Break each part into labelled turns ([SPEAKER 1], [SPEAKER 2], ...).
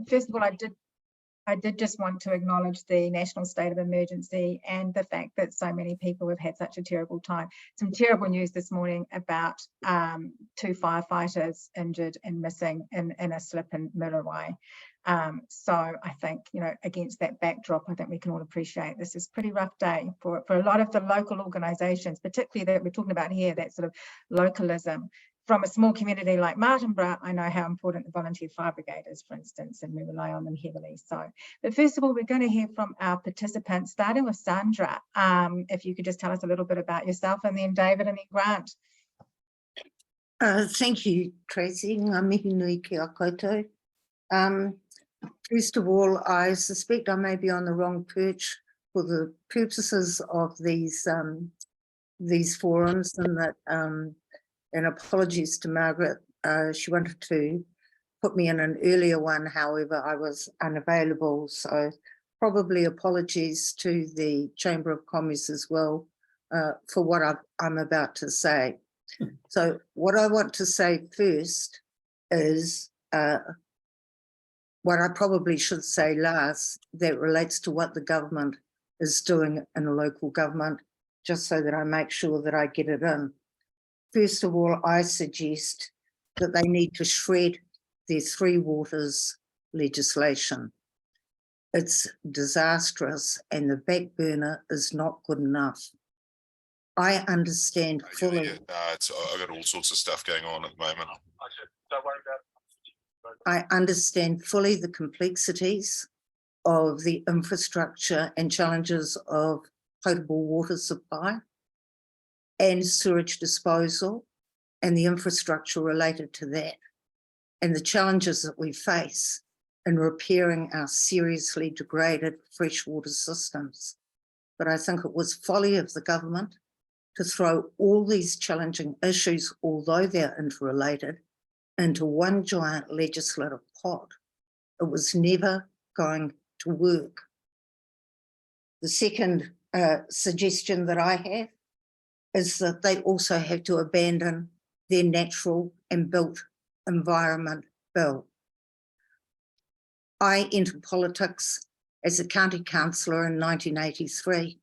[SPEAKER 1] First of all, I did just want to acknowledge the national state of emergency and the fact that so many people have had such a terrible time. Some terrible news this morning about 2 firefighters injured and missing in a slip in Muriwai. So I think, against that backdrop, I think we can all appreciate this is a pretty rough day for a lot of the local organisations, particularly that we're talking about here, that sort of localism. From a small community like Martinborough, I know how important the volunteer fire brigade is, for instance, and we rely on them heavily. So, but first of all, we're going to hear from our participants, starting with Sandra. If you could just tell us a little bit about yourself, and then David, and then Grant.
[SPEAKER 2] Thank you, Tracy. Ngā mihi nui ki a koutou. First of all, I suspect I may be on the wrong perch for the purposes of these forums, and that and apologies to Margaret. She wanted to put me in an earlier one, however, I was unavailable. So probably apologies to the Chamber of Commerce as well for what I'm about to say. So what I want to say first is what I probably should say last, that relates to what the government is doing in a local government, just so that I make sure that I get it in. First of all, I suggest that they need to shred their Three Waters legislation. It's disastrous and the back burner is not good enough. I understand fully.
[SPEAKER 3] I've got all sorts of stuff going on at the moment. Don't worry about it.
[SPEAKER 2] I understand fully the complexities of the infrastructure and challenges of potable water supply and sewage disposal and the infrastructure related to that, and the challenges that we face in repairing our seriously degraded freshwater systems. But I think it was folly of the government to throw all these challenging issues, although they're interrelated, into one giant legislative pot. It was never going to work. The second suggestion that I have is that they also have to abandon their natural and built environment bill. I entered politics as a county councillor in 1983,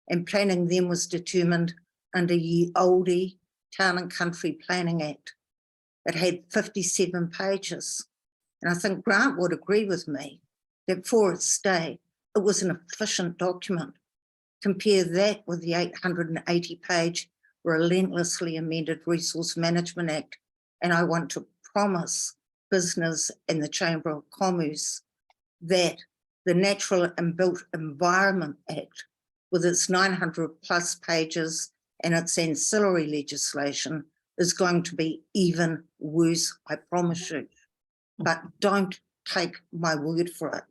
[SPEAKER 2] and planning then was determined under ye olde Town and Country Planning Act. It had 57 pages. And I think Grant would agree with me that for its day, it was an efficient document. Compare that with the 880-page relentlessly amended Resource Management Act, and I want to promise business and the Chamber of Commerce that the Natural and Built Environment Act, with its 900+ pages and its ancillary legislation, is going to be even worse, I promise you. But don't take my word for it.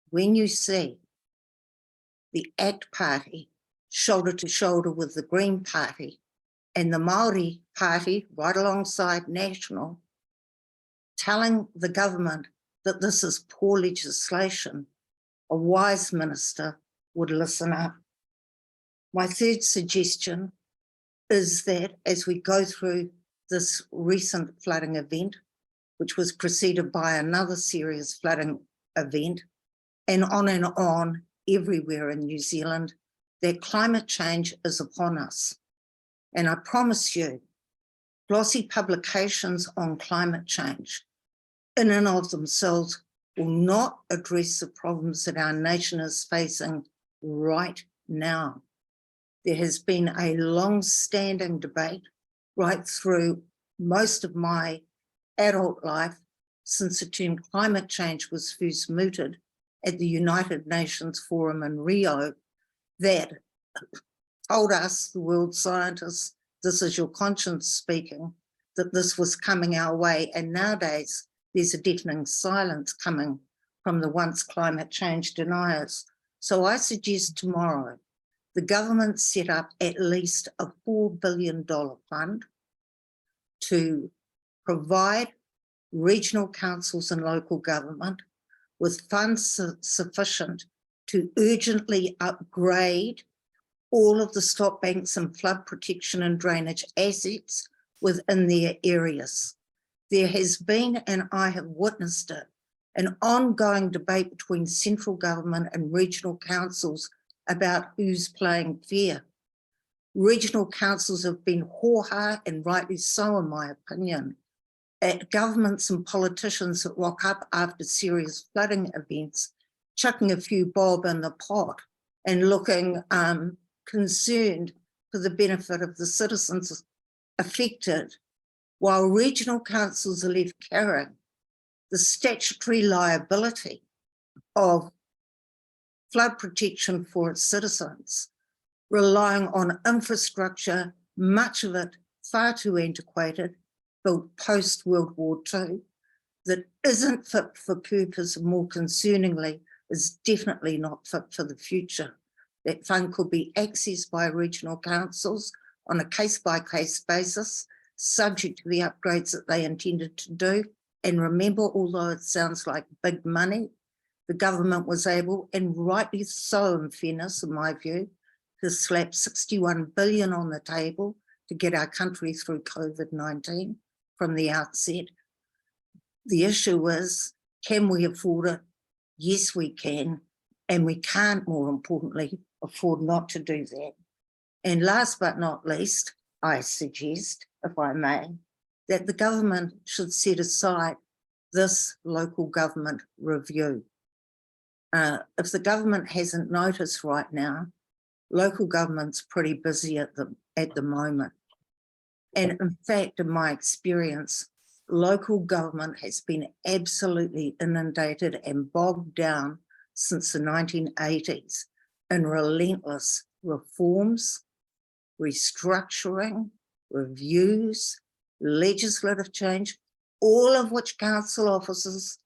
[SPEAKER 2] When you see the ACT Party shoulder to shoulder with the Green Party and the Māori Party right alongside National, telling the government that this is poor legislation, a wise minister would listen up. My third suggestion is that as we go through this recent flooding event, which was preceded by another serious flooding event, and on everywhere in New Zealand, that climate change is upon us. And I promise you, glossy publications on climate change in and of themselves will not address the problems that our nation is facing right now. There has been a long-standing debate right through most of my adult life since the term climate change was first mooted at the United Nations Forum in Rio, that told us, the world scientists, this is your conscience speaking, that this was coming our way. And nowadays, there's a deafening silence coming from the once climate change deniers. So I suggest tomorrow, the government set up at least a $4 billion fund to provide regional councils and local government with funds sufficient to urgently upgrade all of the stop banks and flood protection and drainage assets within their areas. There has been, and I have witnessed it, an ongoing debate between central government and regional councils about who's playing fair. Regional councils have been hoha, and rightly so in my opinion, at governments and politicians that rock up after serious flooding events, chucking a few bob in the pot and looking concerned for the benefit of the citizens affected, while regional councils are left carrying the statutory liability of flood protection for its citizens, relying on infrastructure, much of it far too antiquated, built post-World War II, that isn't fit for purpose, and more concerningly, is definitely not fit for the future. That fund could be accessed by regional councils on a case-by-case basis, subject to the upgrades that they intended to do. And remember, although it sounds like big money, the government was able, and rightly so in fairness, in my view, to slap 61 billion on the table to get our country through COVID-19 from the outset. The issue is, can we afford it? Yes, we can. And we can't, more importantly, afford not to do that. And last but not least, I suggest, if I may, that the government should set aside this local government review. If the government hasn't noticed right now, local government's pretty busy at the moment. And in fact, in my experience, local government has been absolutely inundated and bogged down since the 1980s in relentless reforms, restructuring, reviews, legislative change, all of which council officers,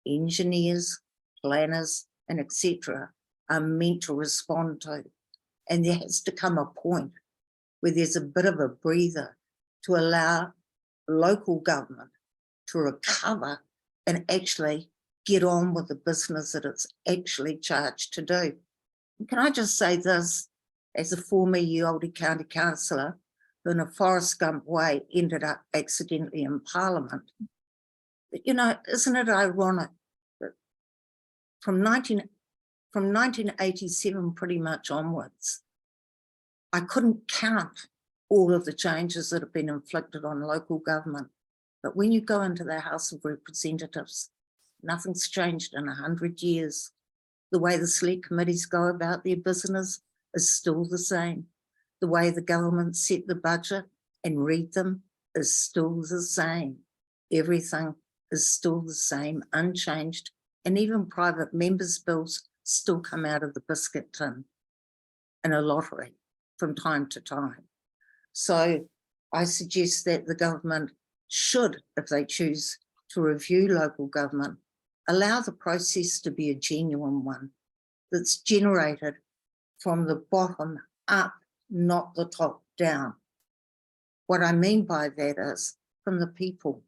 [SPEAKER 2] engineers, planners, and etc. are meant to respond to. And there has to come a point where there's a bit of a breather to allow local government to recover and actually get on with the business that it's actually charged to do. And can I just say this, as a former Uvalde County councillor, who in a Forrest Gump way ended up accidentally in Parliament, but, you know, isn't it ironic that from 1987 pretty much onwards, I couldn't count all of the changes that have been inflicted on local government. But when you go into the House of Representatives, nothing's changed in 100 years. The way the select committees go about their business is still the same. The way the government set the budget and read them is still the same. Everything is still the same, unchanged. And even private members' bills still come out of the biscuit tin in a lottery from time to time. So I suggest that the government should, if they choose to review local government, allow the process to be a genuine one that's generated from the bottom up, not the top down. What I mean by that is from the people,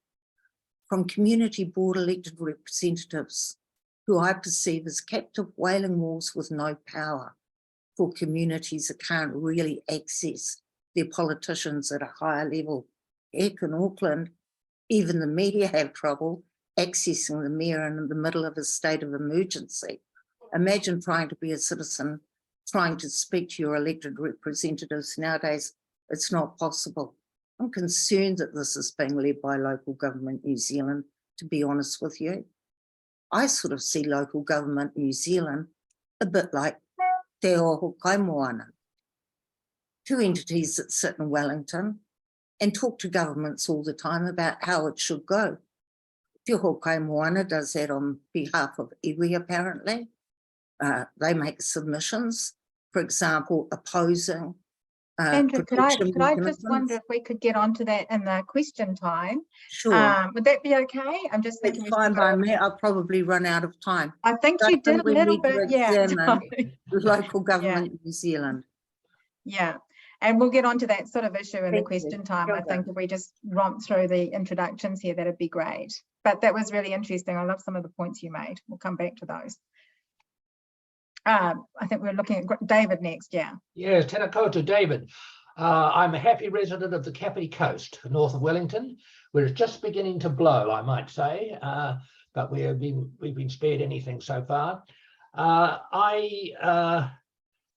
[SPEAKER 2] from community board elected representatives who I perceive as captive wailing walls with no power for communities that can't really access their politicians at a higher level. Heck, in Auckland, even the media have trouble accessing the mayor in the middle of a state of emergency. Imagine trying to be a citizen, trying to speak to your elected representatives nowadays. It's not possible. I'm concerned that this is being led by local government New Zealand, to be honest with you. I sort of see local government New Zealand a bit like Te Oho Kaimoana, two entities that sit in Wellington and talk to governments all the time about how it should go. Te Oho Kaimoana does that on behalf of iwi, apparently. They make submissions, for example, opposing
[SPEAKER 1] Andrew, could I just
[SPEAKER 2] mechanisms.
[SPEAKER 1] wonder if we could get onto that in the question time?
[SPEAKER 2] Sure.
[SPEAKER 1] Would that be okay? I'm just
[SPEAKER 2] It's
[SPEAKER 1] thinking.
[SPEAKER 2] fine by me. I'll probably run out of time.
[SPEAKER 1] I think
[SPEAKER 2] I
[SPEAKER 1] you did
[SPEAKER 2] think
[SPEAKER 1] a
[SPEAKER 2] we
[SPEAKER 1] little
[SPEAKER 2] need to
[SPEAKER 1] bit, yeah.
[SPEAKER 2] examine local government New Zealand.
[SPEAKER 1] Yeah, and we'll get onto that sort of issue in the
[SPEAKER 2] Thank you.
[SPEAKER 1] question time. I
[SPEAKER 2] Sure.
[SPEAKER 1] think if we just romp through the introductions here, that'd be great. But that was really interesting. I love some of the points you made. We'll come back to those. I think we're looking at David next, yeah.
[SPEAKER 4] Yes, tēnā koutou, David. I'm a happy resident of the Kapiti Coast, north of Wellington, where it's just beginning to blow, I might say. but we've been spared anything so far. I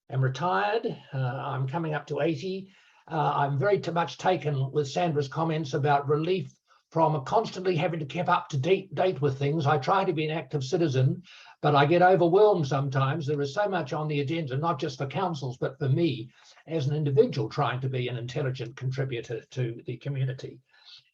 [SPEAKER 4] am retired. I'm coming up to 80. I'm very much taken with Sandra's comments about relief from constantly having to keep up to date with things. I try to be an active citizen, but I get overwhelmed sometimes. There is so much on the agenda, not just for councils, but for me as an individual trying to be an intelligent contributor to the community.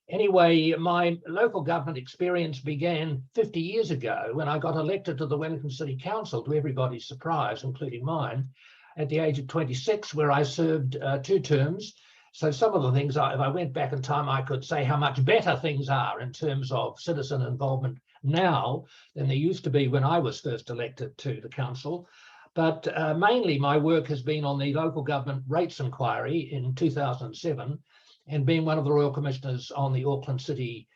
[SPEAKER 4] Anyway, my local government experience began 50 years ago when I got elected to the Wellington City Council, to everybody's surprise, including mine, at the age of 26, where I served 2 terms. So some of the things, if I went back in time, I could say how much better things are in terms of citizen involvement now than they used to be when I was first elected to the council. But mainly my work has been on the local government rates inquiry in 2007, and being one of the Royal Commissioners on the Auckland City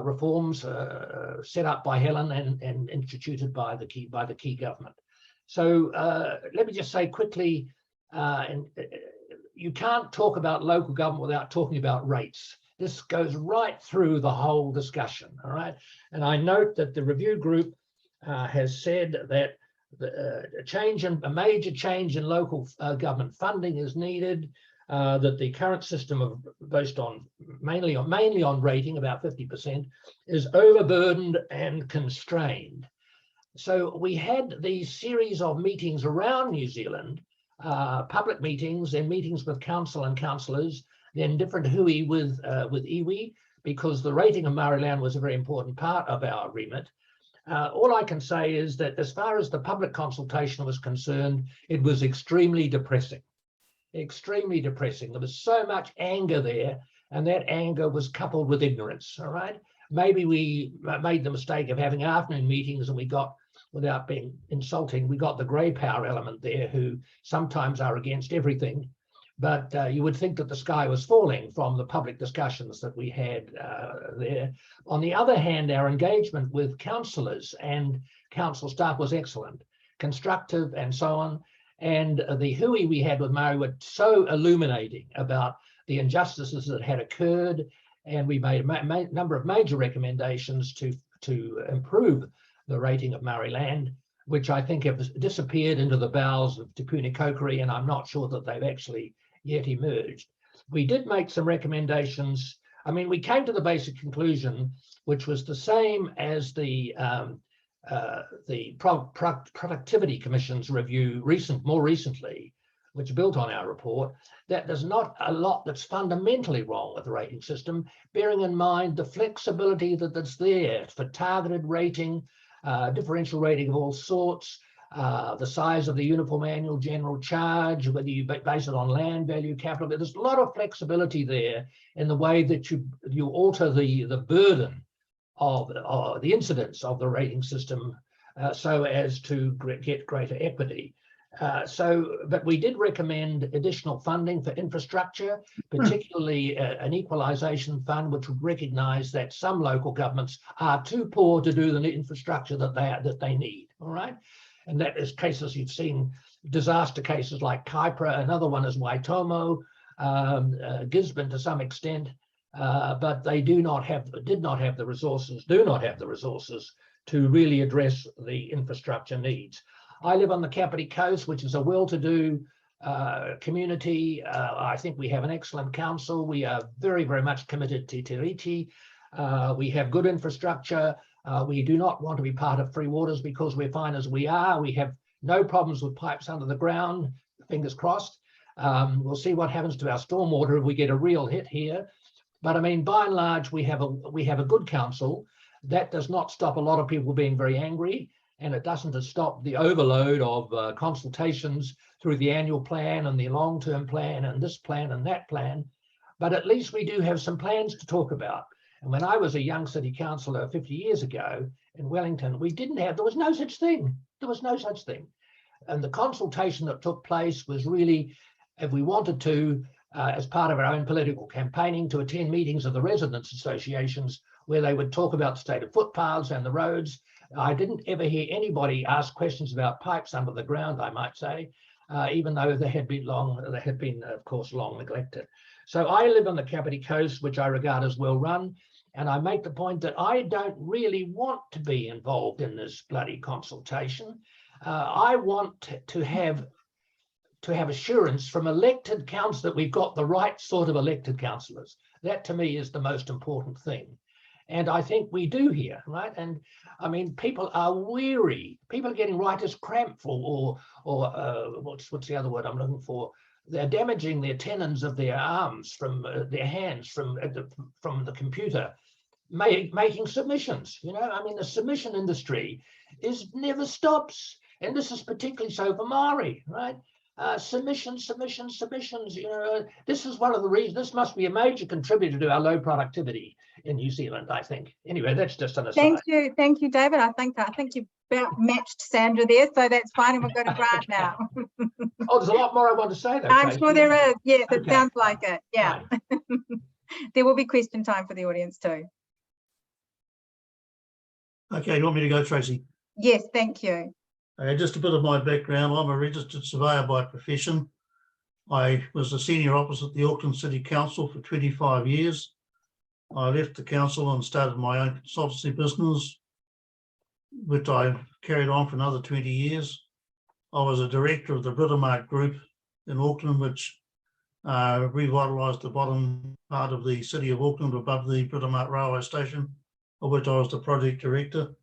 [SPEAKER 4] reforms set up by Helen and instituted by the key government. So let me just say quickly, you can't talk about local government without talking about rates. This goes right through the whole discussion, all right? And I note that the review group has said that a major change in local government funding is needed, that the current system based on mainly on rating, about 50%, is overburdened and constrained. So we had these series of meetings around New Zealand, public meetings and meetings with council and councillors, then different hui with iwi, because the rating of Maori land was a very important part of our remit. All I can say is that as far as the public consultation was concerned, it was extremely depressing. Extremely depressing. There was so much anger there, and that anger was coupled with ignorance, all right? Maybe we made the mistake of having afternoon meetings and we got, without being insulting, we got the grey power element there who sometimes are against everything. But you would think that the sky was falling from the public discussions that we had there. On the other hand, our engagement with councillors and council staff was excellent, constructive and so on. And the hui we had with Maori were so illuminating about the injustices that had occurred. And we made a number of major recommendations to improve the rating of Maori land, which I think have disappeared into the bowels of Te Puni Koukuri, and I'm not sure that they've actually yet emerged. We did make some recommendations. I mean, we came to the basic conclusion, which was the same as the Productivity Commission's review more recently, which built on our report, that there's not a lot that's fundamentally wrong with the rating system, bearing in mind the flexibility that's there for targeted rating, differential rating of all sorts, the size of the uniform annual general charge, whether you base it on land value, capital. There's a lot of flexibility there in the way that you alter the burden of the incidence of the rating system so as to get greater equity. But we did recommend additional funding for infrastructure, particularly an equalisation fund, which would recognise that some local governments are too poor to do the infrastructure that they need. All right, and that is cases you've seen, disaster cases like Kaipara. Another one is Waitomo, Gisborne to some extent, but they did not have the resources to really address the infrastructure needs. I live on the Kapiti Coast, which is a well-to-do community. I think we have an excellent council. We are very, very much committed to Te Riti. We have good infrastructure. We do not want to be part of Free Waters because we're fine as we are. We have no problems with pipes under the ground, fingers crossed. We'll see what happens to our stormwater if we get a real hit here. But I mean, by and large, we have a good council. That does not stop a lot of people being very angry, and it doesn't stop the overload of consultations through the annual plan and the long-term plan and this plan and that plan. But at least we do have some plans to talk about. And when I was a young city councillor 50 years ago in Wellington, there was no such thing. There was no such thing. And the consultation that took place was really, if we wanted to, as part of our own political campaigning, to attend meetings of the residents' associations where they would talk about the state of footpaths and the roads. I didn't ever hear anybody ask questions about pipes under the ground, I might say, even though they had been, of course, long neglected. So I live on the Kapiti Coast, which I regard as well run. And I make the point that I don't really want to be involved in this bloody consultation. I want to have assurance from elected council that we've got the right sort of elected councillors. That to me is the most important thing. And I think we do here, right? And I mean, people are weary. People are getting writer's cramp or what's the other word I'm looking for? They're damaging their tendons of their arms from their hands from the computer, making submissions. You know, I mean, the submission industry never stops, and this is particularly so for Maori, right? Submissions. You know, this is one of the reasons. This must be a major contributor to our low productivity in New Zealand, I think. Anyway, that's just an aside.
[SPEAKER 1] Thank you, David. I think you about matched Sandra there, so that's fine. And we've got a Grant now.
[SPEAKER 4] Oh, there's a lot more I want to say, though.
[SPEAKER 1] I'm
[SPEAKER 4] Tracy.
[SPEAKER 1] sure there is. Yes, it
[SPEAKER 4] Okay.
[SPEAKER 1] sounds like it. Yeah. There will be question time for the audience too.
[SPEAKER 5] Okay, you want me to go, Tracy?
[SPEAKER 1] Yes, thank you.
[SPEAKER 5] Just a bit of my background. I'm a registered surveyor by profession. I was a senior officer at the Auckland City Council for 25 years. I left the council and started my own consultancy business, which I carried on for another 20 years. I was a director of the Britomart Group in Auckland, which revitalised the bottom part of the city of Auckland above the Britomart railway station, of which I was the project director.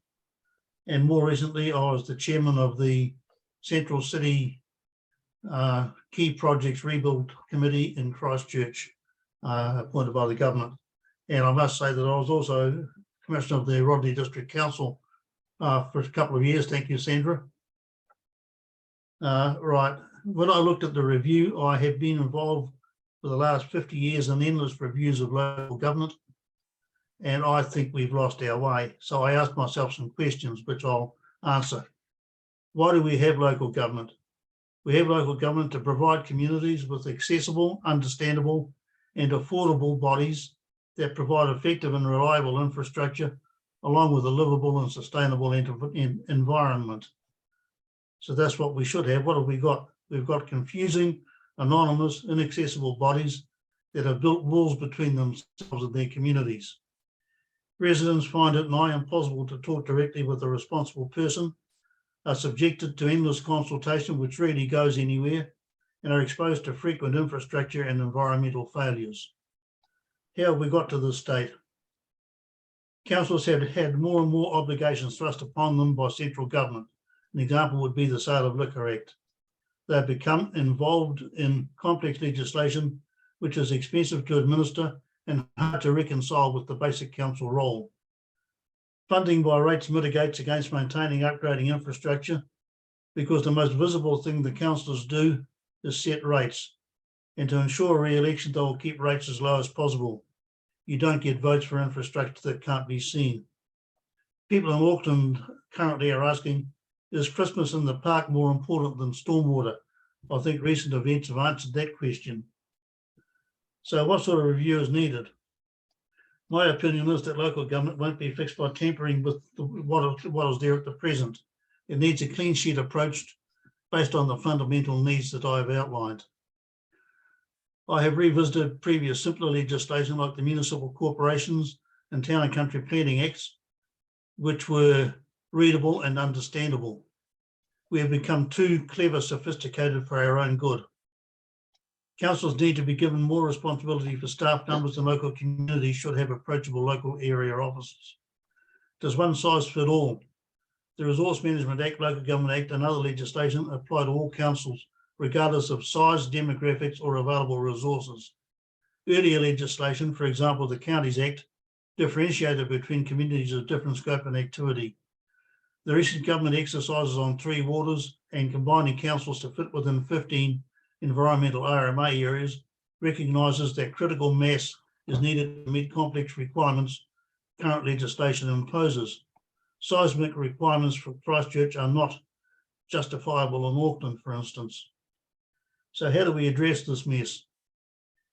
[SPEAKER 5] And more recently, I was the chairman of the Central City Key Projects Rebuild Committee in Christchurch, appointed by the government. And I must say that I was also commissioner of the Rodney District Council for a couple of years. Thank you, Sandra. Right. When I looked at the review, I have been involved for the last 50 years in endless reviews of local government, and I think we've lost our way. So I asked myself some questions, which I'll answer. Why do we have local government? We have local government to provide communities with accessible, understandable, and affordable bodies that provide effective and reliable infrastructure, along with a livable and sustainable environment. So that's what we should have. What have we got? We've got confusing, anonymous, inaccessible bodies that have built walls between themselves and their communities. Residents find it nigh impossible to talk directly with a responsible person, are subjected to endless consultation which rarely goes anywhere, and are exposed to frequent infrastructure and environmental failures. How have we got to this state? Councils have had more and more obligations thrust upon them by central government. An example would be the Sale of Liquor Act. They've become involved in complex legislation which is expensive to administer and hard to reconcile with the basic council role. Funding by rates mitigates against maintaining upgrading infrastructure because the most visible thing the councillors do is set rates, and to ensure re-election they will keep rates as low as possible. You don't get votes for infrastructure that can't be seen. People in Auckland currently are asking, is Christmas in the park more important than stormwater? I think recent events have answered that question. So what sort of review is needed? My opinion is that local government won't be fixed by tampering with what is there at the present. It needs a clean sheet approach based on the fundamental needs that I have outlined. I have revisited previous simpler legislation like the Municipal Corporations and Town and Country Planning Acts, which were readable and understandable. We have become too clever, sophisticated for our own good. Councils need to be given more responsibility for staff numbers, and local communities should have approachable local area offices. Does one size fit all? The Resource Management Act, Local Government Act and other legislation apply to all councils, regardless of size, demographics or available resources. Earlier legislation, for example, the Counties Act, differentiated between communities of different scope and activity. The recent government exercises on 3 waters and combining councils to fit within 15 environmental RMA areas recognises that critical mass is needed to meet complex requirements current legislation imposes. Seismic requirements for Christchurch are not justifiable in Auckland, for instance. So how do we address this mess?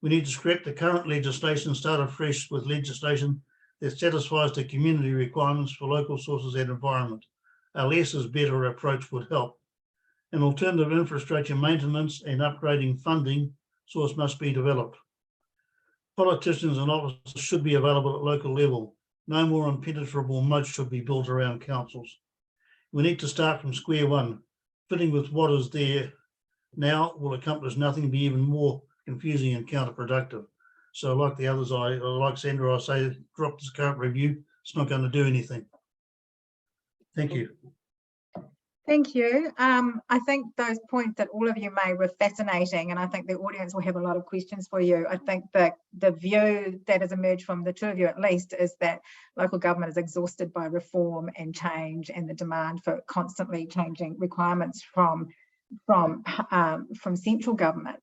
[SPEAKER 5] We need to scrap the current legislation and start afresh with legislation that satisfies the community requirements for local sources and environment. A less is better approach would help. An alternative infrastructure maintenance and upgrading funding source must be developed. Politicians and officers should be available at local level. No more impenetrable moats should be built around councils. We need to start from square one. Fitting with what is there now will accomplish nothing, be even more confusing and counterproductive. So like the others, like Sandra, I say, drop this current review. It's not going to do anything. Thank you.
[SPEAKER 1] Thank you. I think those points that all of you made were fascinating, and I think the audience will have a lot of questions for you. I think that the view that has emerged from the two of you, at least, is that local government is exhausted by reform and change and the demand for constantly changing requirements from central government.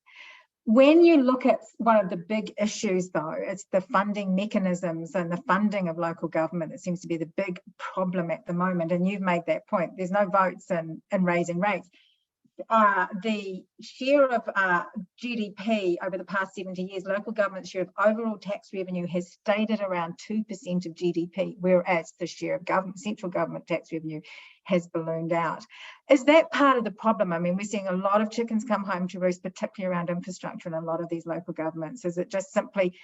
[SPEAKER 1] When you look at one of the big issues, though, it's the funding mechanisms and the funding of local government that seems to be the big problem at the moment. And you've made that point. There's no votes in raising rates. The share of GDP over the past 70 years, local government share of overall tax revenue has stayed at around 2% of GDP, whereas the share of central government tax revenue has ballooned out. Is that part of the problem? I mean, we're seeing a lot of chickens come home to roost, particularly around infrastructure in a lot of these local governments. Is it just simply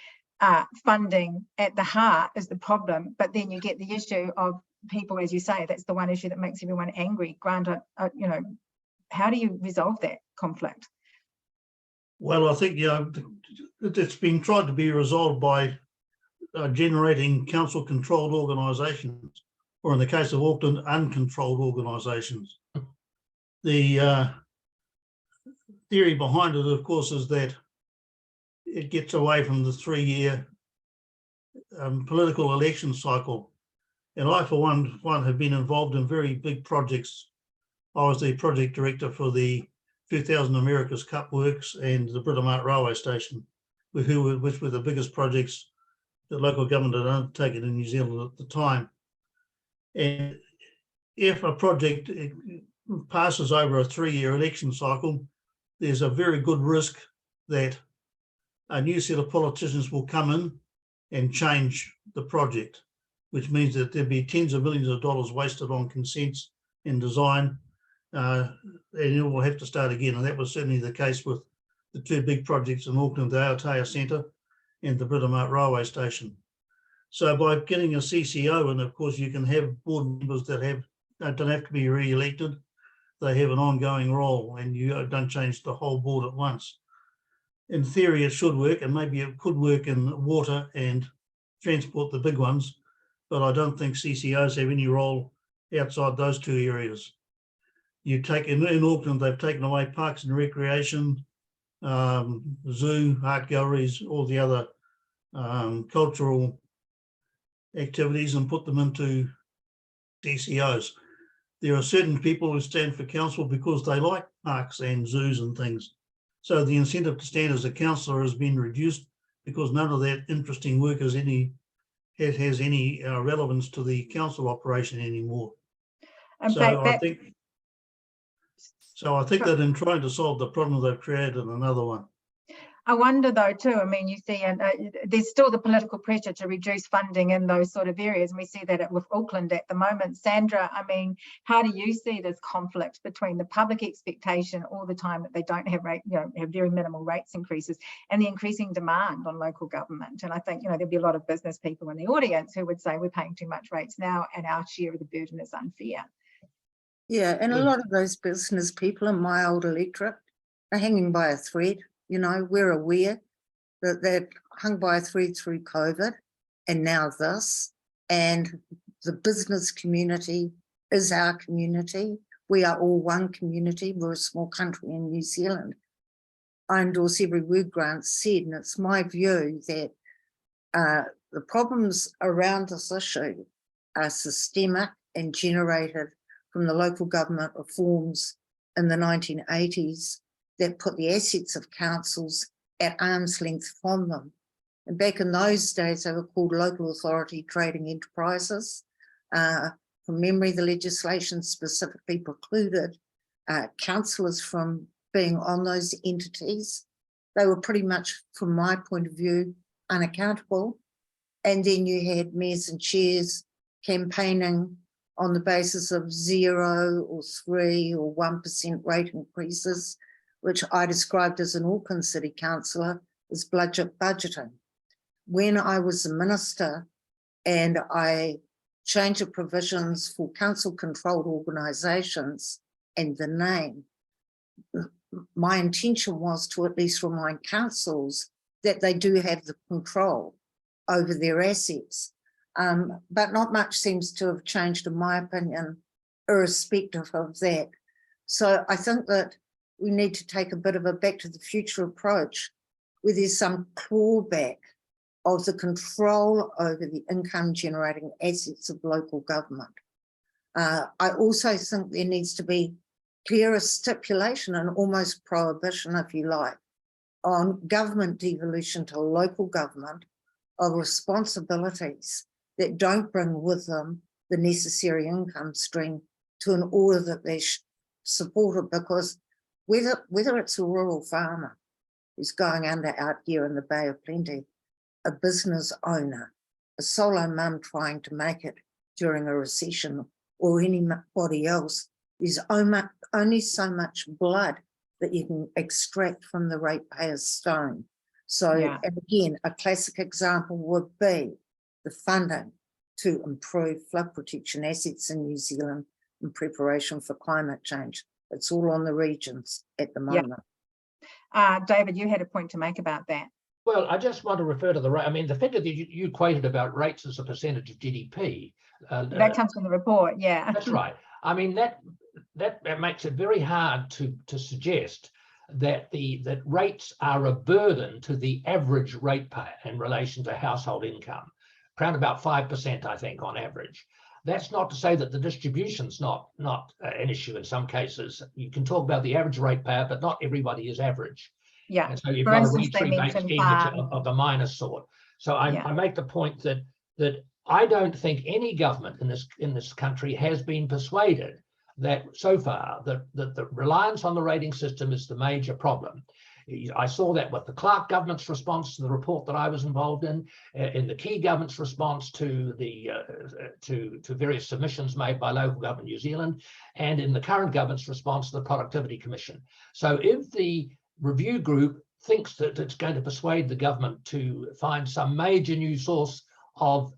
[SPEAKER 1] funding at the heart is the problem, but then you get the issue of people, as you say, that's the one issue that makes everyone angry. Grant, you know, how do you resolve that conflict?
[SPEAKER 5] Well, I think it's been tried to be resolved by generating council-controlled organisations, or in the case of Auckland, uncontrolled organisations. The theory behind it, of course, is that it gets away from the 3-year political election cycle. And I, for one, have been involved in very big projects. I was the project director for the 2000 America's Cup Works and the Britomart Railway Station, which were the biggest projects that local government had undertaken in New Zealand at the time. And if a project passes over a 3-year election cycle, there's a very good risk that a new set of politicians will come in and change the project, which means that there'll be tens of millions of dollars wasted on consents and design, and it will have to start again. And that was certainly the case with the two big projects in Auckland, the Aotea Centre and the Britomart Railway Station. So by getting a CCO, and of course you can have board members that don't have to be re-elected, they have an ongoing role, and you don't change the whole board at once. In theory, it should work, and maybe it could work in water and transport, the big ones, but I don't think CCOs have any role outside those two areas. You take in Auckland, they've taken away parks and recreation, zoo, art galleries, all the other cultural activities, and put them into CCOs. There are certain people who stand for council because they like parks and zoos and things. So the incentive to stand as a councillor has been reduced because none of that interesting work has any relevance to the council operation anymore. So I think that in trying to solve the problem, they've created another one.
[SPEAKER 1] I wonder though too, I mean, you see, there's still the political pressure to reduce funding in those sort of areas. And we see that with Auckland at the moment. Sandra, I mean, how do you see this conflict between the public expectation all the time that they don't have have very minimal rates increases, and the increasing demand on local government? And I think, there'll be a lot of business people in the audience who would say we're paying too much rates now and our share of the burden is unfair.
[SPEAKER 2] Yeah, and a lot of those business people in my old electorate are hanging by a thread. We're aware that they've hung by a thread through COVID and now this, and the business community is our community. We are all one community. We're a small country in New Zealand. I endorse every word Grant said, and it's my view that the problems around this issue are systemic and generated from the local government reforms in the 1980s that put the assets of councils at arm's length from them. And back in those days, they were called local authority trading enterprises. From memory, the legislation specifically precluded councillors from being on those entities. They were pretty much, from my point of view, unaccountable. And then you had mayors and chairs campaigning on the basis of 0 or 3 or 1% rate increases, which I described as an Auckland City Councillor as budgeting. When I was a minister, and I changed the provisions for council-controlled organisations and the name. My intention was to at least remind councils that they do have the control over their assets. But not much seems to have changed, in my opinion, irrespective of that. So I think that we need to take a bit of a back to the future approach where there's some clawback of the control over the income generating assets of local government. I also think there needs to be clearer stipulation and almost prohibition, if you like, on government devolution to local government of responsibilities that don't bring with them the necessary income stream to an order that they support it, because whether it's a rural farmer who's going under out here in the Bay of Plenty, a business owner, a solo mum trying to make it during a recession, or anybody else, there's only so much blood that you can extract from the ratepayer's stone. So,
[SPEAKER 1] Yeah.
[SPEAKER 2] and again, a classic example would be the funding to improve flood protection assets in New Zealand in preparation for climate change. It's all on the regions at the moment.
[SPEAKER 1] David, you had a point to make about that.
[SPEAKER 4] Well, I just want to refer to the rate. I mean, the figure that you quoted about rates as a percentage of GDP.
[SPEAKER 1] That comes from the report, yeah.
[SPEAKER 4] That's right. I mean, that makes it very hard to suggest that that rates are a burden to the average ratepayer in relation to household income, around about 5%, I think, on average. That's not to say that the distribution's not an issue in some cases. You can talk about the average ratepayer, but not everybody is average.
[SPEAKER 1] Yeah.
[SPEAKER 4] And so you've
[SPEAKER 1] For
[SPEAKER 4] got
[SPEAKER 1] instance,
[SPEAKER 4] a
[SPEAKER 1] they
[SPEAKER 4] rebate
[SPEAKER 1] mentioned
[SPEAKER 4] scheme that's of the minor sort. So I make the point that I don't think any government in this country has been persuaded that so far that the reliance on the rating system is the major problem. I saw that with the Clark government's response to the report that I was involved in the Key government's response to the to various submissions made by local government New Zealand, and in the current government's response to the Productivity Commission. So if the review group thinks that it's going to persuade the government to find some major new source of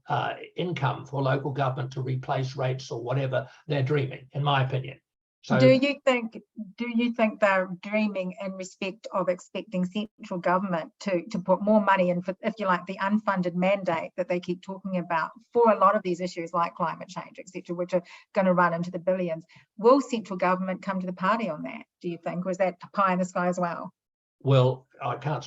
[SPEAKER 4] income for local government to replace rates or whatever, they're dreaming, in my opinion. So
[SPEAKER 1] do you think they're dreaming in respect of expecting central government to put more money in for, if you like, the unfunded mandate that they keep talking about for a lot of these issues like climate change, etc., which are going to run into the billions? Will central government come to the party on that, do you think, or is that pie in the sky as well?
[SPEAKER 4] Well, I can't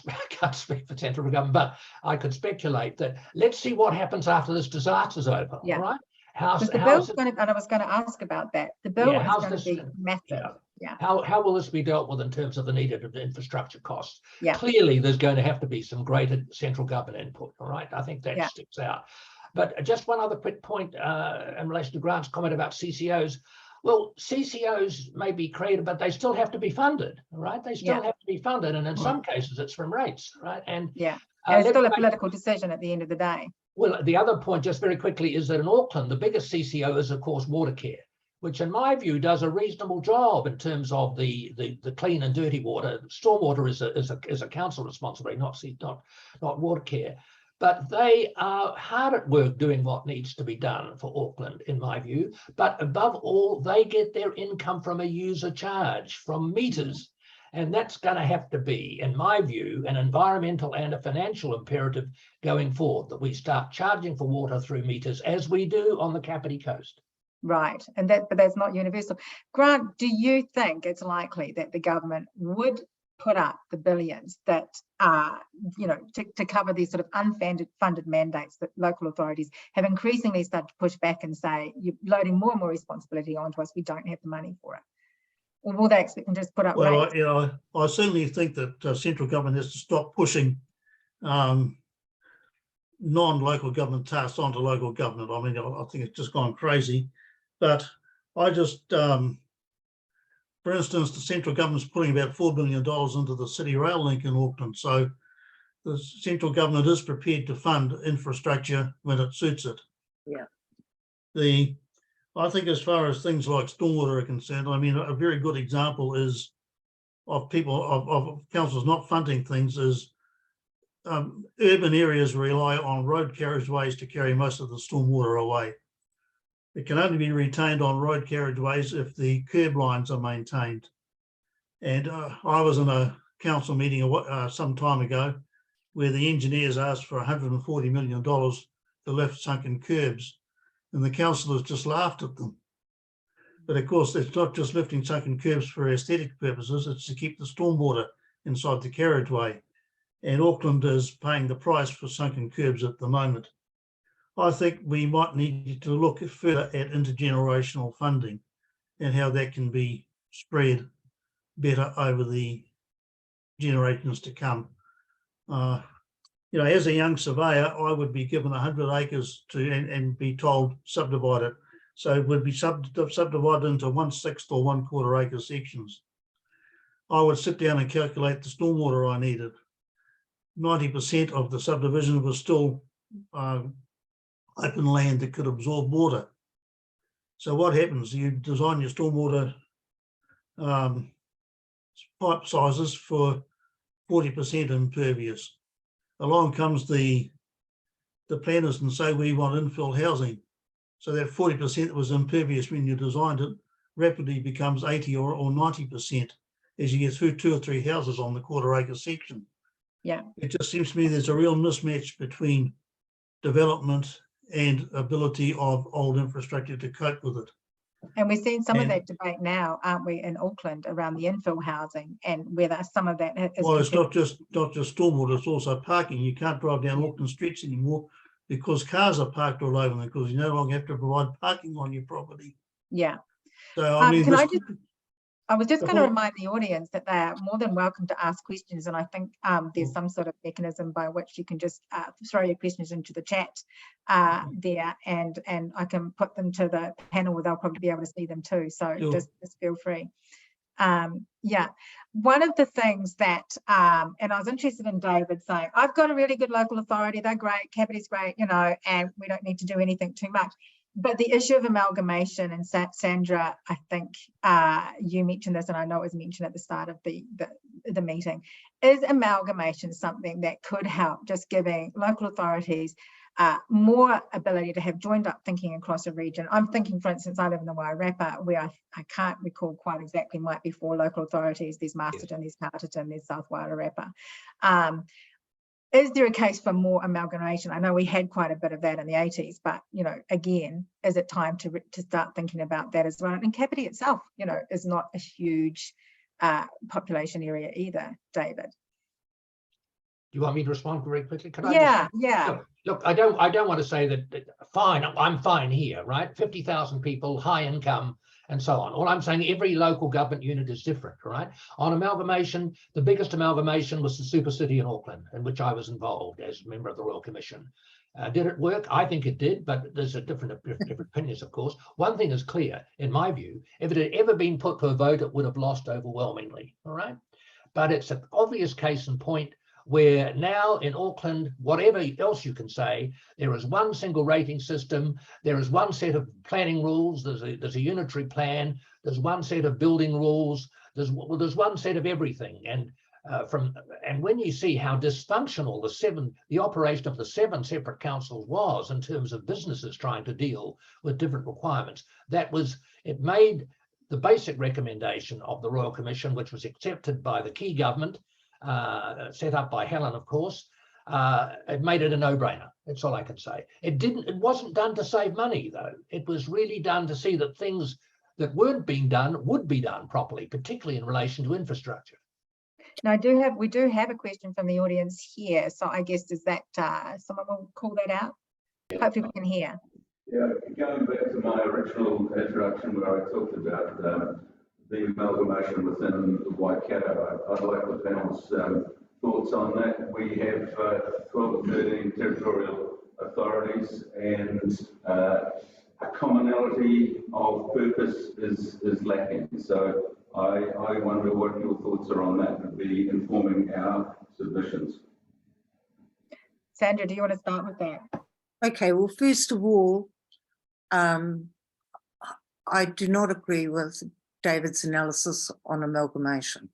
[SPEAKER 4] speak for central government, but I could speculate that let's see what happens after this disaster's over.
[SPEAKER 1] Yeah.
[SPEAKER 4] All right.
[SPEAKER 1] The bill's going to, and I was going to ask about that. The bill is going to be massive. Yeah.
[SPEAKER 4] How will this be dealt with in terms of the needed infrastructure costs?
[SPEAKER 1] Yeah.
[SPEAKER 4] Clearly, there's going to have to be some greater central government input. All right. I think that sticks out. But just one other quick point in relation to Grant's comment about CCOs. Well, CCOs may be created, but they still have to be funded, right? They still have to be funded, and in some cases, it's from rates, right? And
[SPEAKER 1] it's still a political decision at the end of the day.
[SPEAKER 4] Well, the other point, just very quickly, is that in Auckland, the biggest CCO is, of course, Watercare, which, in my view, does a reasonable job in terms of the clean and dirty water. Stormwater is a council responsibility, not Watercare. But they are hard at work doing what needs to be done for Auckland, in my view. But above all, they get their income from a user charge, from meters. And that's going to have to be, in my view, an environmental and a financial imperative going forward, that we start charging for water through meters, as we do on the Kapiti Coast.
[SPEAKER 1] Right, but that's not universal. Grant, do you think it's likely that the government would put up the billions that are, to cover these sort of unfunded mandates that local authorities have increasingly started to push back and say, you're loading more and more responsibility onto us, we don't have the money for it? Or will they expect them to just put up rates?
[SPEAKER 5] I certainly think that central government has to stop pushing non-local government tasks onto local government. I mean, I think it's just gone crazy. But I just, for instance, the central government's putting about $4 billion into the city rail link in Auckland. So the central government is prepared to fund infrastructure when it suits it.
[SPEAKER 2] Yeah.
[SPEAKER 5] I think as far as things like stormwater are concerned, I mean, a very good example is of councils not funding things is urban areas rely on road carriageways to carry most of the stormwater away. It can only be retained on road carriageways if the curb lines are maintained. And I was in a council meeting some time ago where the engineers asked for $140 million to lift sunken curbs, and the councillors just laughed at them. But of course, it's not just lifting sunken curbs for aesthetic purposes, it's to keep the stormwater inside the carriageway. And Auckland is paying the price for sunken curbs at the moment. I think we might need to look further at intergenerational funding and how that can be spread better over the generations to come. You know, as a young surveyor, I would be given 100 acres and be told subdivide it. So it would be subdivided into 1/6 or 1/4 acre sections. I would sit down and calculate the stormwater I needed. 90% of the subdivision was still open land that could absorb water. So what happens? You design your stormwater pipe sizes for 40% impervious. Along comes the planners and say we want infill housing. So that 40% that was impervious when you designed it rapidly becomes 80 or 90% as you get through 2 or 3 houses on the 1/4 acre section.
[SPEAKER 1] Yeah.
[SPEAKER 5] It just seems to me there's a real mismatch between development and ability of old infrastructure to cope with it.
[SPEAKER 1] And we're seeing some of
[SPEAKER 5] And-
[SPEAKER 1] that debate now, aren't we, in Auckland around the infill housing and whether some of that is.
[SPEAKER 5] Well, it's not just stormwater, it's also parking. You can't drive down Auckland streets anymore because cars are parked all over them because you no longer have to provide parking on your property.
[SPEAKER 1] Yeah.
[SPEAKER 5] So I mean,
[SPEAKER 1] I was just
[SPEAKER 5] The
[SPEAKER 1] going to
[SPEAKER 5] whole-
[SPEAKER 1] remind the audience that they are more than welcome to ask questions, and I think there's some sort of mechanism by which you can just throw your questions into the chat there, and I can put them to the panel where they'll probably be able to see them too. So
[SPEAKER 5] Sure.
[SPEAKER 1] just feel free. Yeah, one of the things that, and I was interested in David saying, I've got a really good local authority, they're great, Capity's great, you know, and we don't need to do anything too much. But the issue of amalgamation, and Sandra, I think you mentioned this, and I know it was mentioned at the start of the meeting, is amalgamation something that could help just giving local authorities more ability to have joined up thinking across a region? I'm thinking, for instance, I live in the Wairarapa, where I can't recall quite exactly, might be 4 local authorities. There's Masterton, there's Carterton, there's South Wairarapa. Is there a case for more amalgamation? I know we had quite a bit of that in the 80s, but, you know, again, is it time to start thinking about that as well? And Kapiti itself, you know, is not a huge population area either, David.
[SPEAKER 4] Do you want me to respond very quickly? Can I
[SPEAKER 1] Yeah.
[SPEAKER 4] Look, I don't want to say that fine, I'm fine here, right? 50,000 people, high income, and so on. All I'm saying, every local government unit is different, right? On amalgamation, the biggest amalgamation was the super city in Auckland, in which I was involved as a member of the Royal Commission. Did it work? I think it did, but there's a different opinions, of course. One thing is clear, in my view, if it had ever been put to a vote, it would have lost overwhelmingly, all right? But it's an obvious case in point where now in Auckland, whatever else you can say, there is one single rating system, there is one set of planning rules, there's a unitary plan, there's one set of building rules, there's one set of everything. And when you see how dysfunctional the operation of the 7 separate councils was in terms of businesses trying to deal with different requirements, it made the basic recommendation of the Royal Commission, which was accepted by the key government, set up by Helen, of course, it made it a no-brainer. That's all I can say. It wasn't done to save money, though. It was really done to see that things that weren't being done would be done properly, particularly in relation to infrastructure.
[SPEAKER 1] Now, we do have a question from the audience here. So I guess is that someone will call that out? Yeah. Hopefully we can hear.
[SPEAKER 6] Yeah, going back to my original introduction where I talked about the amalgamation within Waikato, I'd like the panel's thoughts on that. We have 12 or 13 territorial authorities, and a commonality of purpose is lacking. So I wonder what your thoughts are on that, would be informing our submissions.
[SPEAKER 1] Sandra, do you want to start with that?
[SPEAKER 2] Okay, well, first of all, I do not agree with David's analysis on amalgamation.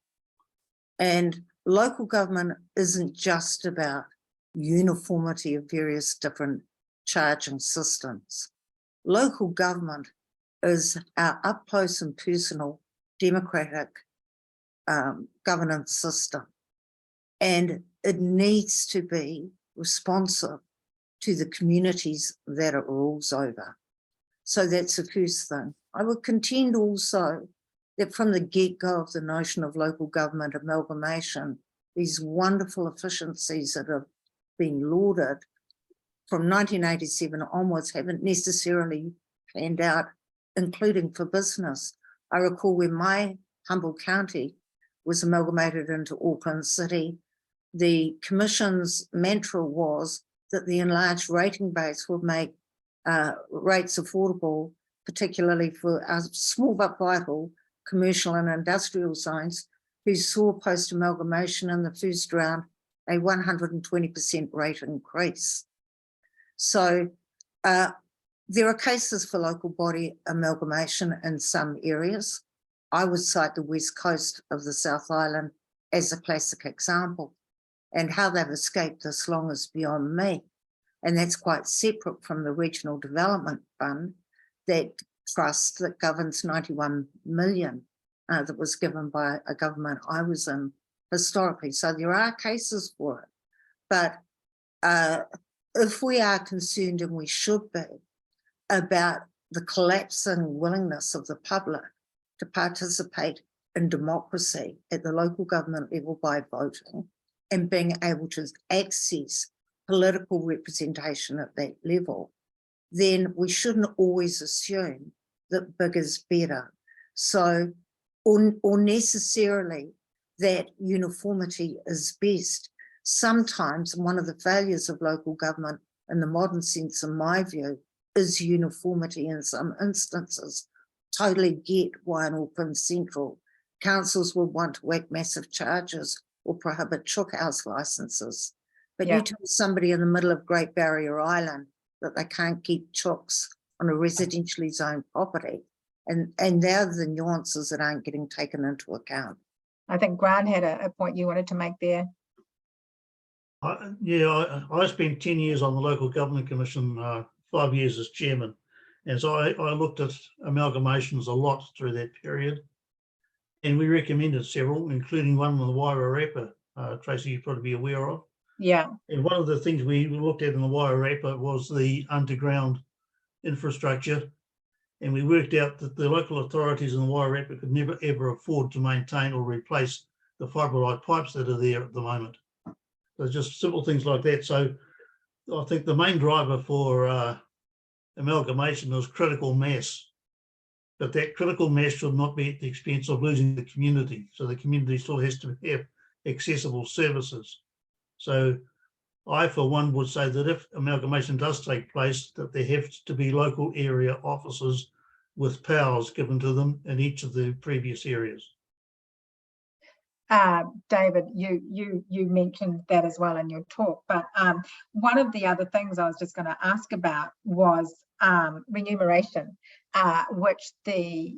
[SPEAKER 2] And local government isn't just about uniformity of various different charging systems. Local government is our up close and personal democratic governance system, and it needs to be responsive to the communities that it rules over. So that's the first thing. I would contend also that from the get-go of the notion of local government amalgamation, these wonderful efficiencies that have been lauded from 1987 onwards haven't necessarily panned out, including for business. I recall when my humble county was amalgamated into Auckland City, the Commission's mantra was that the enlarged rating base would make rates affordable, particularly for our small but vital commercial and industrial zones, who saw post-amalgamation in the first round a 120% rate increase. So there are cases for local body amalgamation in some areas. I would cite the west coast of the South Island as a classic example, and how they've escaped this long is beyond me. And that's quite separate from the Regional Development Fund, that trust that governs 91 million that was given by a government I was in historically. So there are cases for it. But if we are concerned, and we should be, about the collapsing willingness of the public to participate in democracy at the local government level by voting and being able to access political representation at that level, then we shouldn't always assume that big is better. So, or necessarily that uniformity is best. Sometimes one of the failures of local government in the modern sense, in my view, is uniformity in some instances. Totally get why in Auckland Central, councils will want to whack massive charges or prohibit chook house licenses. But you tell somebody in the middle of Great Barrier Island that they can't keep chooks on a residentially zoned property. And they're the nuances that aren't getting taken into account.
[SPEAKER 1] I think Grant had a point you wanted to make there.
[SPEAKER 5] I spent 10 years on the Local Government Commission, 5 years as chairman. And so I looked at amalgamations a lot through that period. And we recommended several, including one in the Wairarapa, Tracy, you'd probably be aware of.
[SPEAKER 1] Yeah.
[SPEAKER 5] And one of the things we looked at in the Wairarapa was the underground infrastructure. And we worked out that the local authorities in the Wairarapa could never ever afford to maintain or replace the fibrillite pipes that are there at the moment. So just simple things like that. So I think the main driver for amalgamation is critical mass. But that critical mass should not be at the expense of losing the community. So the community still has to have accessible services. So I, for one, would say that if amalgamation does take place, that there have to be local area officers with powers given to them in each of the previous areas.
[SPEAKER 1] David, you mentioned that as well in your talk, but one of the other things I was just going to ask about was remuneration, which the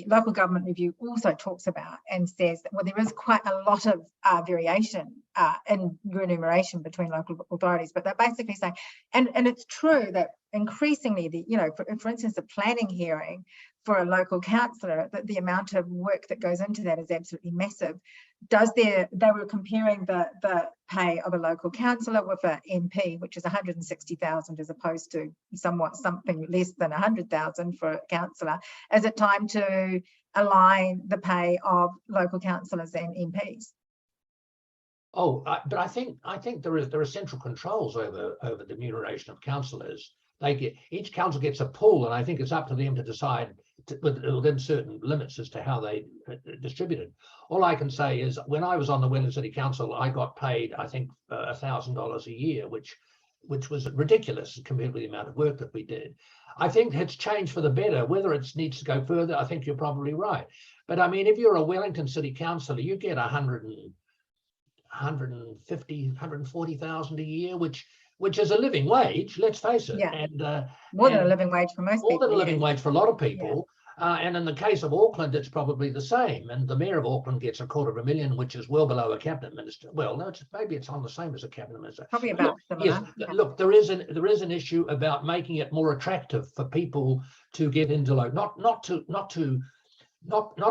[SPEAKER 1] local government review also talks about and says that, well, there is quite a lot of variation in remuneration between local authorities, but they're basically saying, and it's true that increasingly, for instance, the planning hearing for a local councillor, that the amount of work that goes into that is absolutely massive. They were comparing the pay of a local councillor with an MP, which is 160,000 as opposed to something less than 100,000 for a councillor. Is it time to align the pay of local councillors and MPs?
[SPEAKER 4] Oh, but I think there are central controls over the remuneration of councillors. Each council gets a pool, and I think it's up to them to decide within certain limits as to how they distribute it. All I can say is, when I was on the Wellington City Council, I got paid, I think, $1,000 a year, which was ridiculous compared with the amount of work that we did. I think it's changed for the better. Whether it needs to go further, I think you're probably right. But I mean, if you're a Wellington City Councillor, you get 140,000 a year, which is a living wage, let's face it.
[SPEAKER 1] Yeah.
[SPEAKER 4] And
[SPEAKER 1] more than a living wage for most people.
[SPEAKER 4] More than a living wage for a lot of people. And in the case of Auckland, it's probably the same. And the Mayor of Auckland gets $250,000, which is well below a cabinet minister. Well, no, maybe it's on the same as a cabinet minister.
[SPEAKER 1] Probably about
[SPEAKER 4] Yes,
[SPEAKER 1] similar. Yeah.
[SPEAKER 4] look, there is an issue about making it more attractive for people to get into not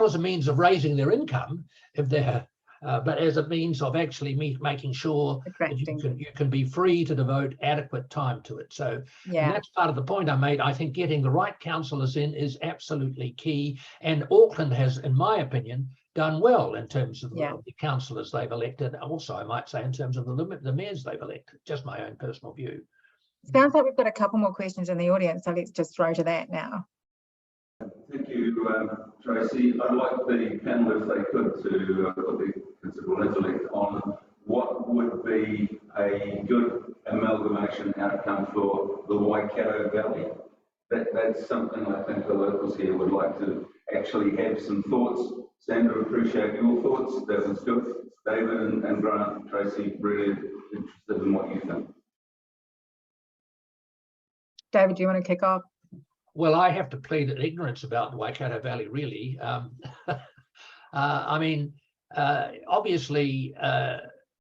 [SPEAKER 4] as a means of raising their income if they're but as a means of actually making sure that you can be free to devote adequate time to it. So
[SPEAKER 1] Yeah.
[SPEAKER 4] and that's part of the point I made. I think getting the right councillors in is absolutely key. And Auckland has, in my opinion, done well in terms of the councillors they've elected. Also, I might say in terms of the mayors they've elected. Just my own personal view.
[SPEAKER 1] Sounds like we've got a couple more questions in the audience, so let's just throw to that now.
[SPEAKER 6] Thank you, Tracy. I'd like the panel, if they could, to put the considerable intellect on what would be a good amalgamation outcome for the Waikato Valley. That's something I think the locals here would like to actually have some thoughts. Sandra, appreciate your thoughts. That was good. David and Grant, Tracy, really interested in what you think. David,
[SPEAKER 1] do you want to kick off?
[SPEAKER 4] Well, I have to plead ignorance about the Waikato Valley, really. I mean, obviously,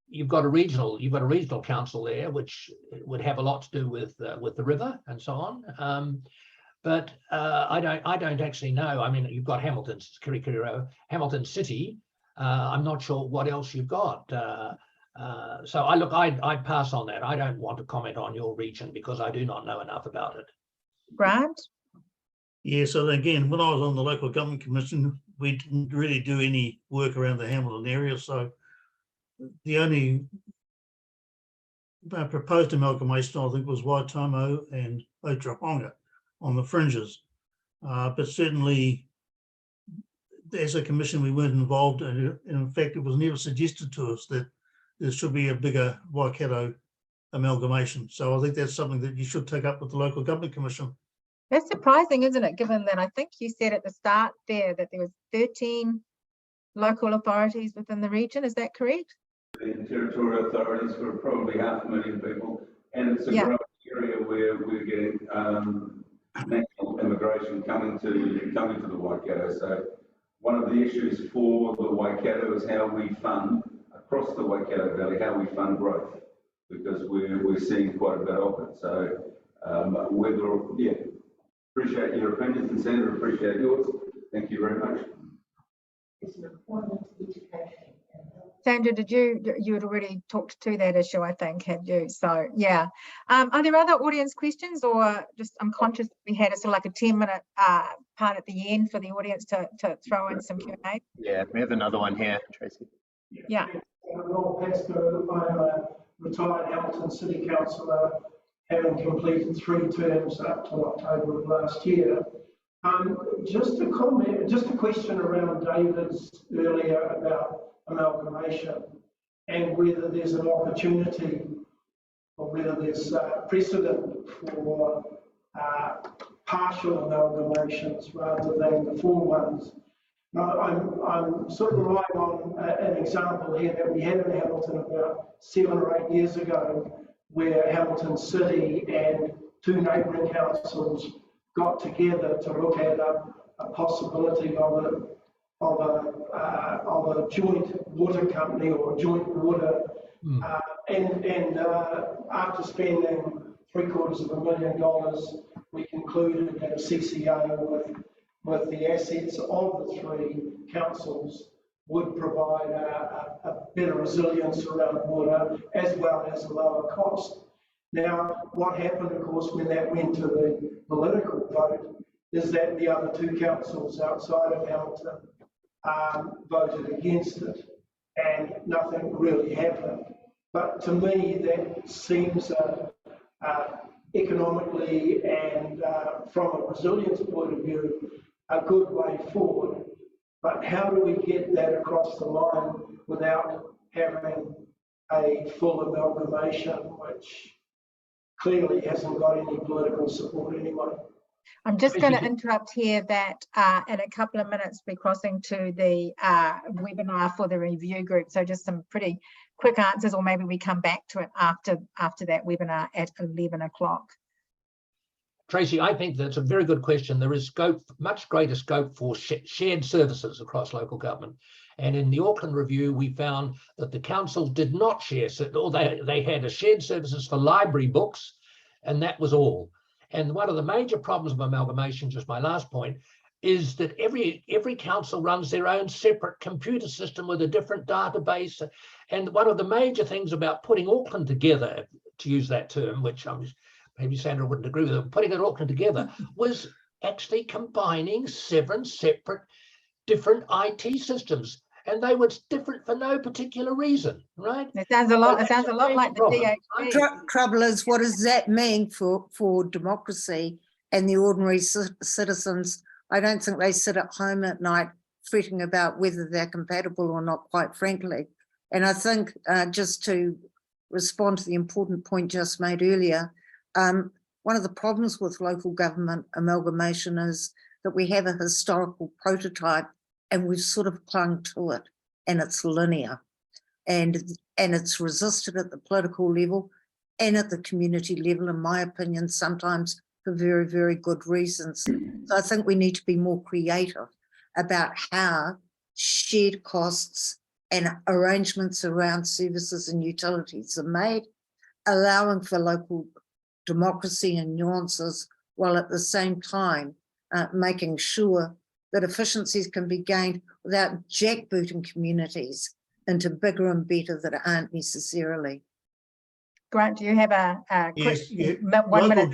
[SPEAKER 4] you've got a regional council there, which would have a lot to do with the river and so on. But I don't actually know. I mean, you've got Hamilton's Kirikiri, Hamilton City. I'm not sure what else you've got. So I'd pass on that. I don't want to comment on your region because I do not know enough about it.
[SPEAKER 1] Grant?
[SPEAKER 5] Yeah, so again, when I was on the Local Government Commission, we didn't really do any work around the Hamilton area. So the only proposed amalgamation, I think, was Waitomo and Otaronga on the fringes. But certainly, as a commission, we weren't involved. And in fact, it was never suggested to us that there should be a bigger Waikato amalgamation. So I think that's something that you should take up with the Local Government Commission.
[SPEAKER 1] That's surprising, isn't it? Given that I think you said at the start there that there was 13 local authorities within the region. Is that correct?
[SPEAKER 6] The territorial authorities for probably 500,000 people, and it's a growing area where we're getting national immigration coming to the Waikato. So one of the issues for the Waikato is how we fund across the Waikato Valley, how we fund growth, because we're seeing quite a bit of it. So appreciate your opinions, and Sandra, appreciate yours. Thank you very much.
[SPEAKER 7] It's an important education.
[SPEAKER 1] Sandra, you had already talked to that issue, I think, had you? So yeah. Are there other audience questions, or just I'm conscious we had a sort of like a 10-minute part at the end for the audience to throw in some Q&A?
[SPEAKER 8] Yeah, we have another one here, Tracy.
[SPEAKER 1] Yeah.
[SPEAKER 9] Rob Pascoe, I'm a retired Hamilton City Councillor, having completed 3 terms up to October of last year. Just a question around David's earlier about amalgamation and whether there's an opportunity or whether there's precedent for partial amalgamations rather than the full ones. Now, I'm sort of relying on an example here that we had in Hamilton about 7 or 8 years ago, where Hamilton City and 2 neighbouring councils got together to look at a possibility of a joint water company or a joint water, and after spending $750,000, we concluded that a CCA with the assets of the 3 councils would provide a better resilience around water as well as a lower cost. Now, what happened, of course, when that went to the political vote is that the other 2 councils outside of Hamilton voted against it, and nothing really happened. But to me, that seems economically and from a resilience point of view, a good way forward. But how do we get that across the line without having a full amalgamation, which clearly hasn't got any political support anyway?
[SPEAKER 1] I'm just going to interrupt here that in a couple of minutes we're crossing to the webinar for the review group. So just some pretty quick answers, or maybe we come back to it after that webinar at 11 o'clock.
[SPEAKER 4] Tracy, I think that's a very good question. There is scope, much greater scope for shared services across local government. And in the Auckland review, we found that the council did not share, or they had a shared services for library books, and that was all. And one of the major problems of amalgamation, just my last point, is that every council runs their own separate computer system with a different database. And one of the major things about putting Auckland together, to use that term, which maybe Sandra wouldn't agree with it, putting Auckland together was actually combining 7 separate different IT systems. And they were different for no particular reason, right?
[SPEAKER 1] It sounds a lot like the DHB.
[SPEAKER 2] Trouble is, what does that mean for democracy and the ordinary citizens? I don't think they sit at home at night fretting about whether they're compatible or not, quite frankly. And I think just to respond to the important point just made earlier, one of the problems with local government amalgamation is that we have a historical prototype and we've sort of clung to it, and it's linear, and it's resisted at the political level and at the community level, in my opinion, sometimes for very, very good reasons. So I think we need to be more creative about how shared costs and arrangements around services and utilities are made, allowing for local democracy and nuances, while at the same time making sure that efficiencies can be gained without jackbooting communities into bigger and better that aren't necessarily.
[SPEAKER 1] Grant, do you have a
[SPEAKER 5] Yes,
[SPEAKER 1] quick
[SPEAKER 5] yeah.
[SPEAKER 1] 1 minute?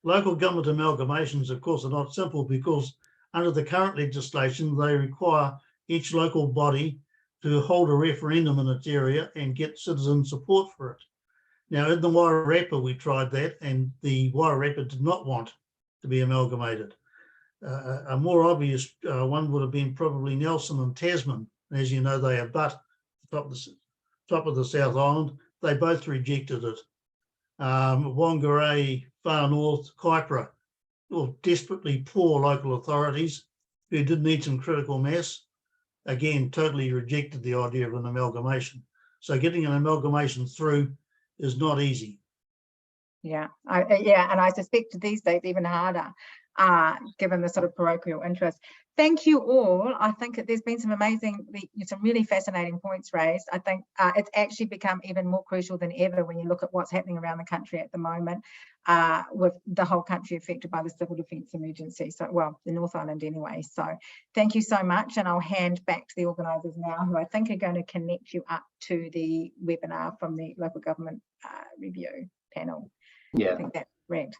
[SPEAKER 5] Local government amalgamations, of course, are not simple, because under the current legislation, they require each local body to hold a referendum in its area and get citizen support for it. Now, in the Wairarapa, we tried that, and the Wairarapa did not want to be amalgamated. A more obvious one would have been probably Nelson and Tasman. As you know, they abut the top of the South Island. They both rejected it. Whangarei, Far North, Kaipara, all desperately poor local authorities who did need some critical mass, again, totally rejected the idea of an amalgamation. So getting an amalgamation through is not easy.
[SPEAKER 1] Yeah, and I suspect these days even harder, given the sort of parochial interest. Thank you all. I think there's been some really fascinating points raised. I think it's actually become even more crucial than ever when you look at what's happening around the country at the moment, with the whole country affected by the civil defence emergency. So, well, the North Island anyway. So thank you so much. And I'll hand back to the organisers now, who I think are going to connect you up to the webinar from the local government review panel.
[SPEAKER 8] Yeah.
[SPEAKER 1] I think that's correct.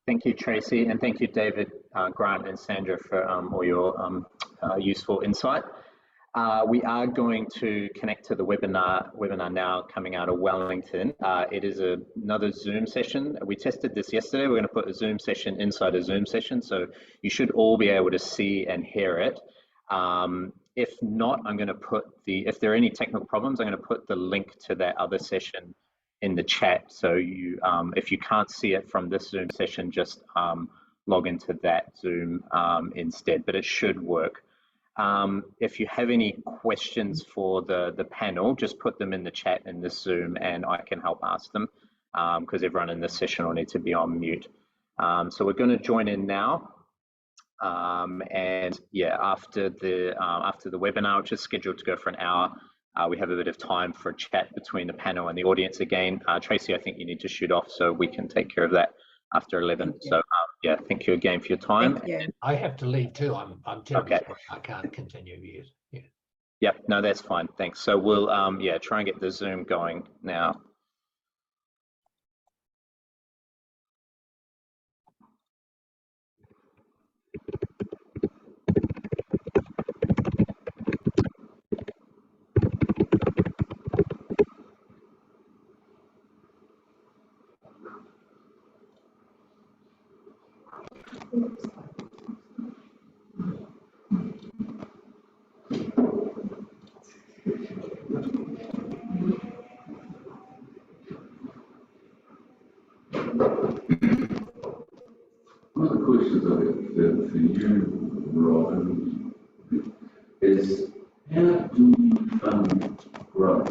[SPEAKER 8] Thank you, Tracy, and thank you, David, Grant, and Sandra for all your useful insight. We are going to connect to the webinar now coming out of Wellington. It is another Zoom session. We tested this yesterday. We're going to put a Zoom session inside a Zoom session, so you should all be able to see and hear it. If not, I'm going to put if there are any technical problems, I'm going to put the link to that other session in the chat. So you, if you can't see it from this Zoom session, just log into that Zoom instead, but it should work. If you have any questions for the panel, just put them in the chat in this Zoom and I can help ask them, because everyone in this session will need to be on mute. So we're going to join in now. And yeah, after the webinar, which is scheduled to go for an hour, we have a bit of time for a chat between the panel and the audience again. Tracy, I think you need to shoot off so we can take care of that after 11. So yeah, thank you again for your time.
[SPEAKER 1] Thank you.
[SPEAKER 4] I have to leave too. I'm terribly
[SPEAKER 8] Okay.
[SPEAKER 4] sorry. I can't continue. Yeah.
[SPEAKER 8] Yep, no, that's fine. Thanks. So we'll yeah, try and get the Zoom going now.
[SPEAKER 6] One of the questions I have for you, Robin, is how do you fund growth?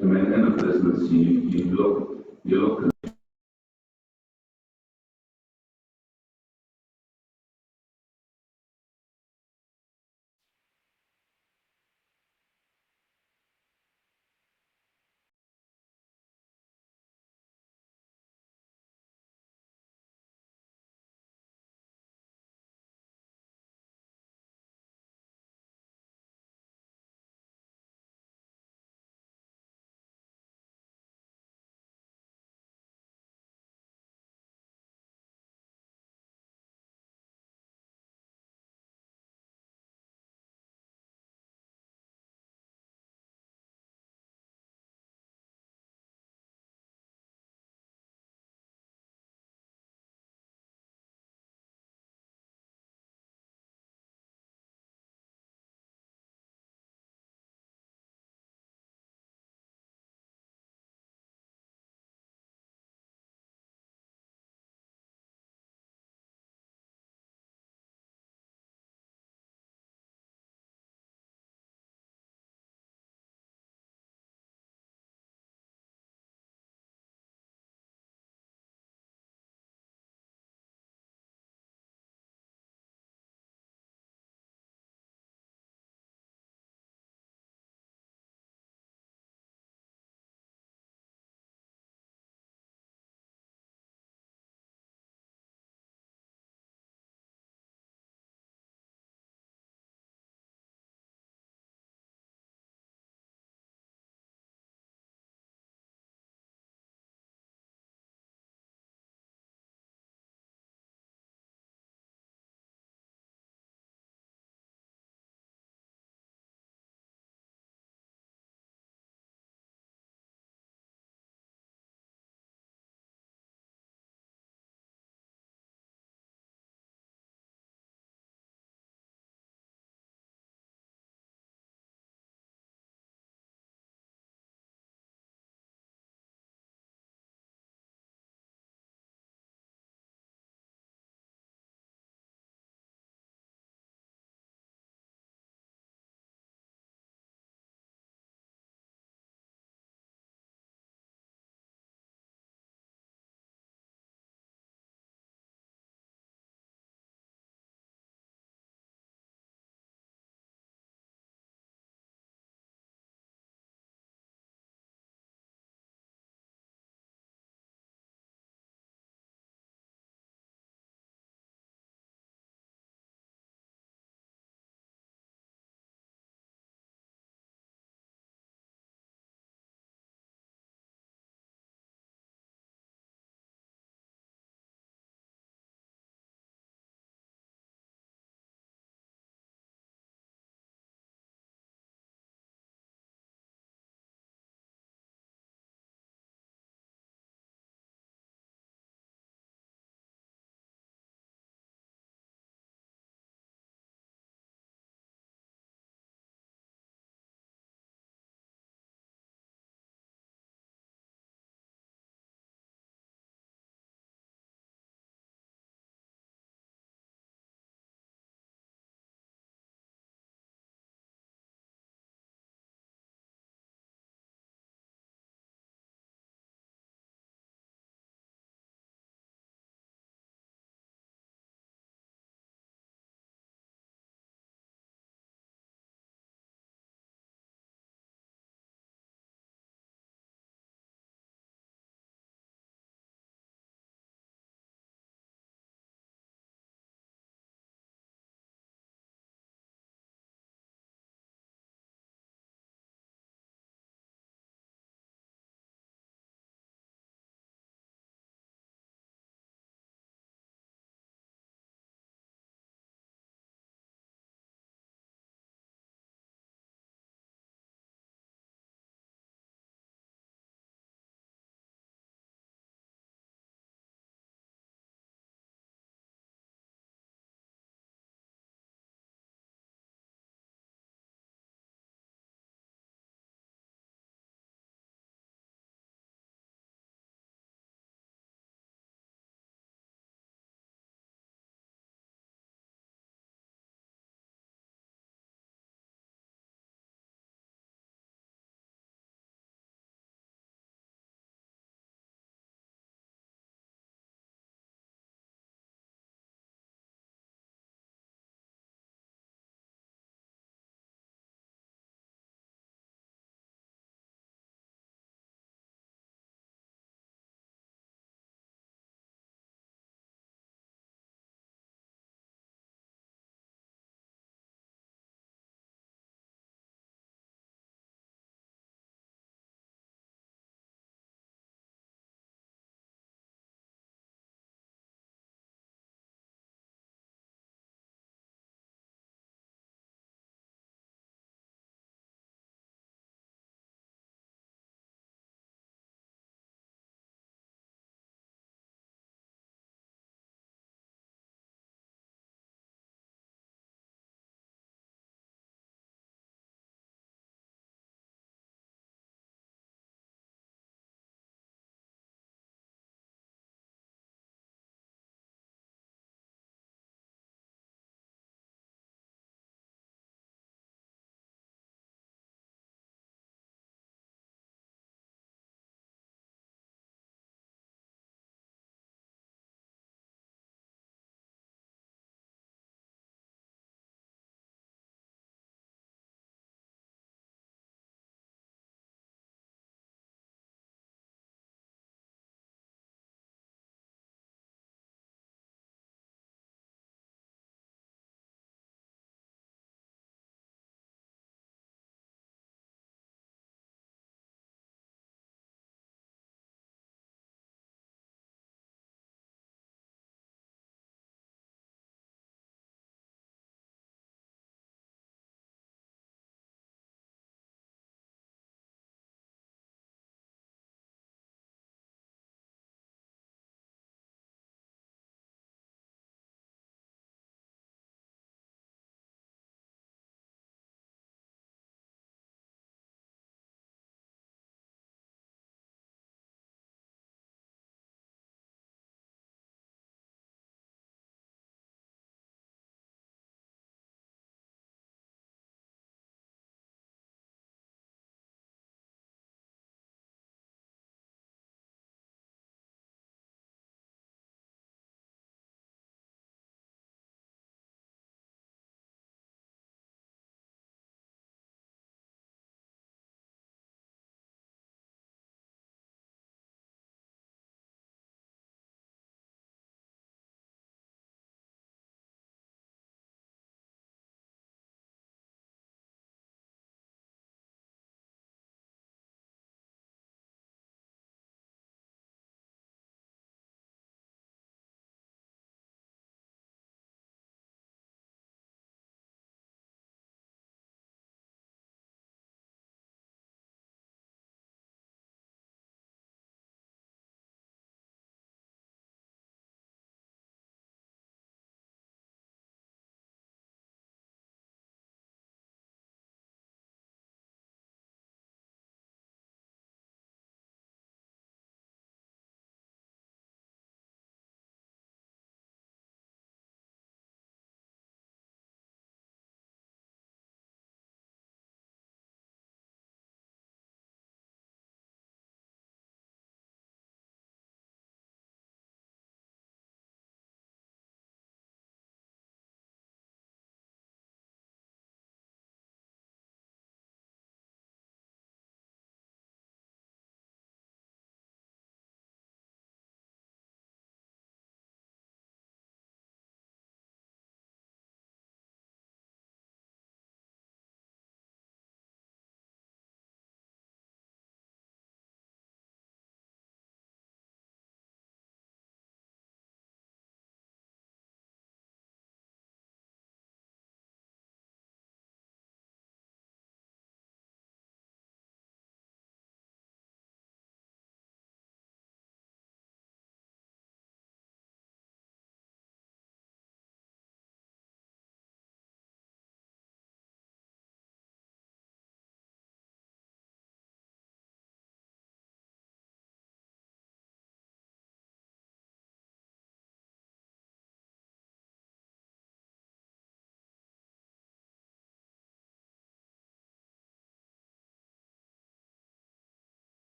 [SPEAKER 6] I mean, in a business, you look at